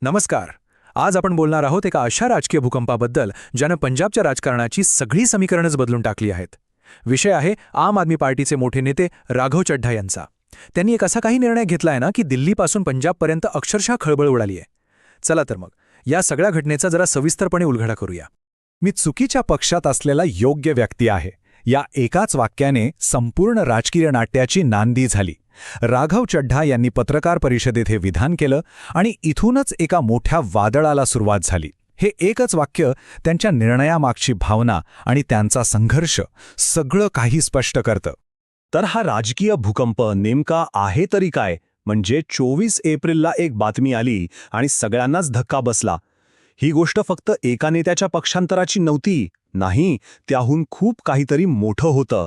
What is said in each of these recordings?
नमस्कार. आज आपण बोलणार आहोत एका अशा राजकीय भूकंपाबद्दल ज्यानं पंजाबच्या राजकारणाची सगळी समीकरणच बदलून टाकली आहेत. विषय आहे आम आदमी पार्टीचे मोठे नेते राघव चड्ढा यांचा. त्यांनी एक असा काही निर्णय घेतलाय ना की दिल्लीपासून पंजाबपर्यंत अक्षरशः खळबळ उडाली आहे. चला तर मग या सगळ्या घटनेचा जरा सविस्तरपणे उलगडा करूया. मी चुकीच्या पक्षात असलेला योग्य व्यक्ती आहे या एकाच वाक्याने संपूर्ण राजकीय नाट्याची नांदी झाली. राघव चड्ढा यांनी पत्रकार परिषदेत हे विधान केलं आणि इथूनच एका मोठ्या वादळाला सुरुवात झाली. हे एकच वाक्य त्यांच्या निर्णयामागची भावना आणि त्यांचा संघर्ष सगळं काही स्पष्ट करतं. तर हा राजकीय भूकंप नेमका आहे तरी काय? म्हणजे 24 एप्रिलला एक बातमी आली आणि सगळ्यांनाच धक्का बसला. ही गोष्ट फक्त एका नेत्याच्या पक्षांतराची नव्हती. नाही, त्याहून खूप काहीतरी मोठं होतं.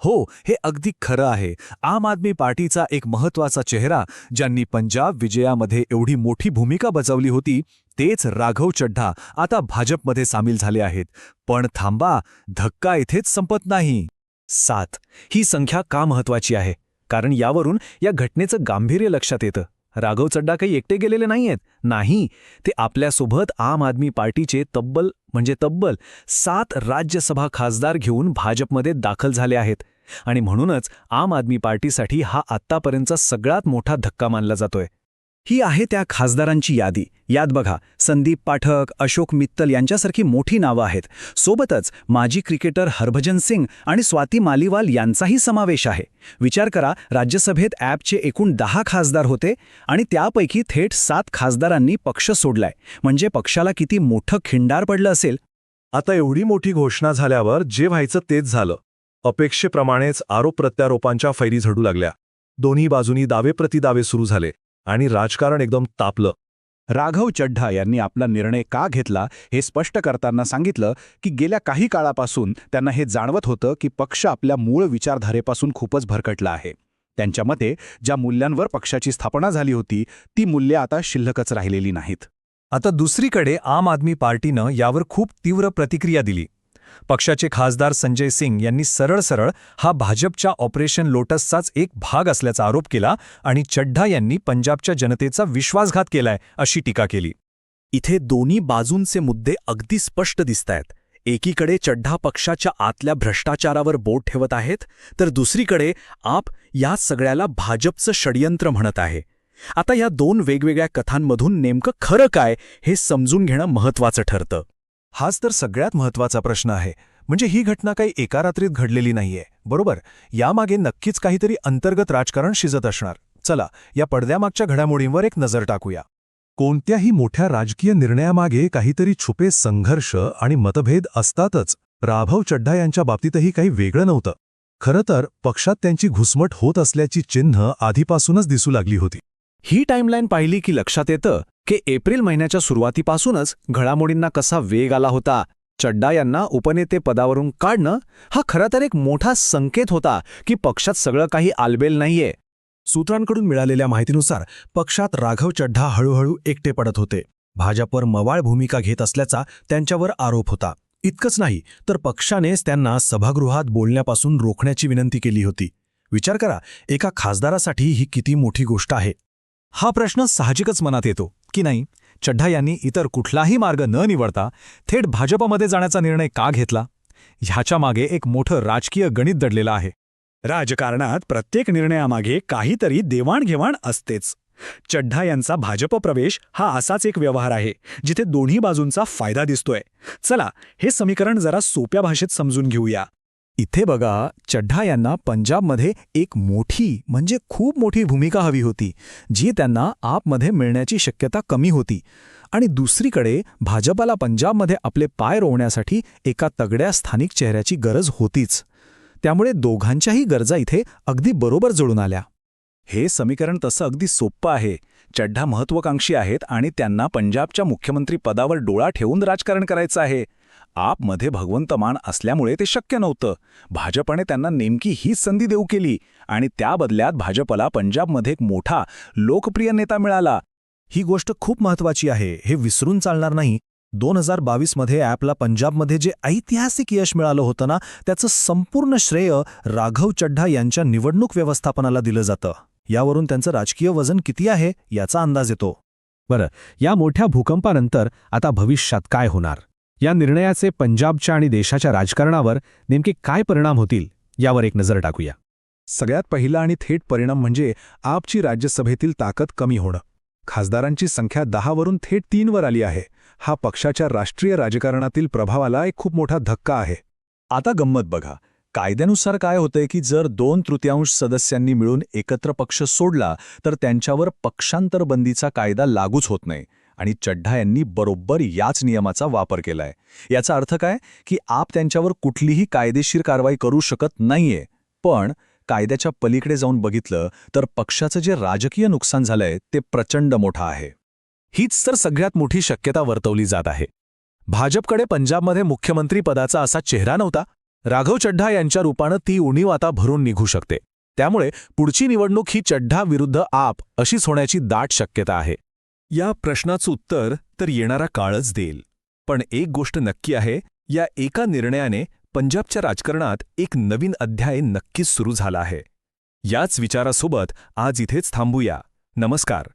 हो, हे अगदी खरं आहे. आम आदमी पार्टीचा एक महत्त्वाचा चेहरा ज्यांनी पंजाब विजयामध्ये एवढी मोठी भूमिका बजावली होती, तेच राघव चड्ढा आता भाजपमध्ये सामील झाले आहेत. पण थांबा, धक्का इथेच संपत नाही. 7 ही संख्या का महत्त्वाची आहे? कारण यावरून या घटनेचं गांभीर्य लक्षात येतं. राघव चड्ढा काही एकटे गेलेले नाहीयेत. नाही, ते आपल्यासोबत आम आदमी पार्टीचे तब्बल 7 राज्यसभा खासदार घेऊन भाजपमध्ये दाखल झाले आहेत. आणि म्हणूनच आम आदमी पार्टीसाठी हा आत्तापर्यंतचा सगळ्यात मोठा धक्का मानला जातोय. ही आहे त्या खासदारांची यादी. यात बघा, संदीप पाठक, अशोक मित्तल यांच्यासारखी मोठी नावं आहेत. सोबतच माजी क्रिकेटर हरभजन सिंग आणि स्वाती मालीवाल यांचाही समावेश आहे. विचार करा, राज्यसभेत ॲपचे एकूण 10 खासदार होते आणि त्यापैकी थेट 7 खासदारांनी पक्ष सोडलाय. म्हणजे पक्षाला किती मोठं खिंडार पडलं असेल. आता एवढी मोठी घोषणा झाल्यावर जे व्हायचं तेच झालं. अपेक्षेप्रमाणेच आरोप प्रत्यारोपांच्या फैरी झडू लागल्या. दोन्ही बाजूनी दावे प्रतिदावे सुरू झाले आणि राजकारण एकदम तापलं. राघव चड्ढा यांनी आपला निर्णय का घेतला हे स्पष्ट करताना सांगितलं की गेल्या काही काळापासून त्यांना हे जाणवत होतं की पक्ष आपल्या मूळ विचारधारेपासून खूपच भरकटला आहे. त्यांच्या मते ज्या मूल्यांवर पक्षाची स्थापना झाली होती ती मूल्ये आता शिल्लकच राहिलेली नाहीत. आता दुसरीकडे आम आदमी पार्टीनं यावर खूप तीव्र प्रतिक्रिया दिली. पक्षाचे खासदार संजय सिंग यांनी सरळ हा भाजपच्या ऑपरेशन लोटसचाच एक भाग असल्याचा आरोप केला आणि चड्ढा यांनी पंजाबच्या जनतेचा विश्वासघात केलाय अशी टीका केली. इथे दोन्ही बाजूंचे मुद्दे अगदी स्पष्ट दिसतायत. एकीकडे चड्ढा पक्षाच्या आतल्या भ्रष्टाचारावर बोट ठेवत आहेत, तर दुसरीकडे आप या सगळ्याला भाजपचं षडयंत्र म्हणत आहे. आता या दोन वेगवेगळ्या कथांमधून नेमकं खरं काय हे समजून घेणं महत्त्वाचं ठरतं. हाच तर सगळ्यात महत्त्वाचा प्रश्न आहे. म्हणजे ही घटना काही एका रात्रीत घडलेली नाहीये, बरोबर? यामागे नक्कीच काहीतरी अंतर्गत राजकारण शिजत असणार. चला या पडद्यामागच्या घडामोडींवर एक नजर टाकूया. कोणत्याही मोठ्या राजकीय निर्णयामागे काहीतरी छुपे संघर्ष आणि मतभेद असतातच. राघव चड्ढा यांच्या बाबतीतही काही वेगळं नव्हतं. खरं तर पक्षात त्यांची घुसमट होत असल्याची चिन्ह आधीपासूनच दिसू लागली होती. ही टाईमलाईन पाहिली की लक्षात येतं की एप्रिल महिन्याच्या सुरुवातीपासूनच घडामोडींना कसा वेग आला होता. चड्ढा यांना उपनेते पदावरून काढणं हा खरा तर एक मोठा संकेत होता की पक्षात सगळं काही आलबेल नाहीये. सूत्रांकडून मिळालेल्या माहितीनुसार पक्षात राघव चड्ढा हळूहळू एकटे पडत होते. भाजपवर मवाळ भूमिका घेत असल्याचा त्यांच्यावर आरोप होता. इतकंच नाही तर पक्षानेच त्यांना सभागृहात बोलण्यापासून रोखण्याची विनंती केली होती. विचार करा, एका खासदारासाठी ही किती मोठी गोष्ट आहे. हा प्रश्न साहजिकच मनात येतो की नाही, चड्ढा यांनी इतर कुठलाही मार्ग न निवडता थेट भाजपमध्ये जाण्याचा निर्णय का घेतला? ह्याच्या मागे एक मोठं राजकीय गणित दडलेलं आहे. राजकारणात प्रत्येक निर्णयामागे काहीतरी देवाणघेवाण असतेच. चड्ढा यांचा भाजप प्रवेश हा असाच एक व्यवहार आहे जिथे दोन्ही बाजूंचा फायदा दिसतोय. चला हे समीकरण जरा सोप्या भाषेत समजून घेऊया. इथे बघा, चड्ढा यांना पंजाबमध्ये एक म्हणजे खूप मोठी भूमिका हवी होती, जी त्यांना आपमध्ये मिळण्याची शक्यता कमी होती. आणि दुसरीकडे भाजपाला पंजाबमध्ये आपले पाय रोवण्यासाठी एका तगड्या स्थानिक चेहऱ्याची गरज होतीच. त्यामुळे दोघांच्याही गरजा इथे अगदी बरोबर जुळून आल्या. हे समीकरण तसं अगदी सोपं आहे. चड्ढा महत्त्वाकांक्षी आहेत आणि त्यांना पंजाबच्या मुख्यमंत्री पदावर डोळा ठेवून राजकारण करायचं आहे. आपमध्ये भगवंत मान असल्यामुळे ते शक्य नव्हतं. भाजपने त्यांना नेमकी हीच संधी देऊ केली आणि त्या बदल्यात भाजपला पंजाबमध्ये एक मोठा लोकप्रिय नेता मिळाला. ही गोष्ट खूप महत्त्वाची आहे, हे विसरून चालणार नाही. 2022 मध्ये ॲपला पंजाबमध्ये जे ऐतिहासिक यश मिळालं होतं ना, त्याचं संपूर्ण श्रेय राघव चड्ढा यांच्या निवडणूक व्यवस्थापनाला दिलं जातं. यावरून त्यांचं राजकीय वजन किती आहे याचा अंदाज येतो. बरं, या मोठ्या भूकंपानंतर आता भविष्यात काय होणार? या निर्णयाचे पंजाबच्या आणि देशाच्या राजकारणावर नेमके काय परिणाम होतील यावर एक नजर टाकूया. सगळ्यात पहिला आणि थेट परिणाम म्हणजे आपची राज्यसभेतील ताकद कमी होणं. खासदारांची संख्या 10 वरून थेट 3 वर आली आहे. हा पक्षाच्या राष्ट्रीय राजकारणातील प्रभावाला एक खूप मोठा धक्का आहे. आता गंमत बघा. कायद्यानुसार काय होतंय की जर 2/3 सदस्यांनी मिळून एकत्र पक्ष सोडला तर त्यांच्यावर पक्षांतर बंदीचा कायदा लागूच होत नाही. आणि चड्ढा यांनी बरोबर याच नियमाचा वापर केलाय. याचा अर्थ काय की आप त्यांच्यावर कुठलीही कायदेशीर कारवाई करू शकत नाहीये. पण कायद्याच्या पलीकडे जाऊन बघितलं तर पक्षाचं जे राजकीय नुकसान झालंय ते प्रचंड मोठं आहे. हीच तर सगळ्यात मोठी शक्यता वर्तवली जात आहे. भाजपकडे पंजाबमध्ये मुख्यमंत्री पदाचा असा चेहरा नव्हता. राघव चड्ढा यांच्या रूपानं ती उणीव आता भरून निघू शकते. त्यामुळे पुढची निवडणूक ही चड्ढा विरुद्ध आप अशीच होण्याची दाट शक्यता आहे. या प्रश्नाचं उत्तर तर येणारा काळच देईल. पण एक गोष्ट नक्की आहे, या एका निर्णयाने पंजाबच्या राजकारणात एक नवीन अध्याय नक्कीच सुरू झाला आहे. याच विचारासोबत आज इथेच थांबूया. नमस्कार.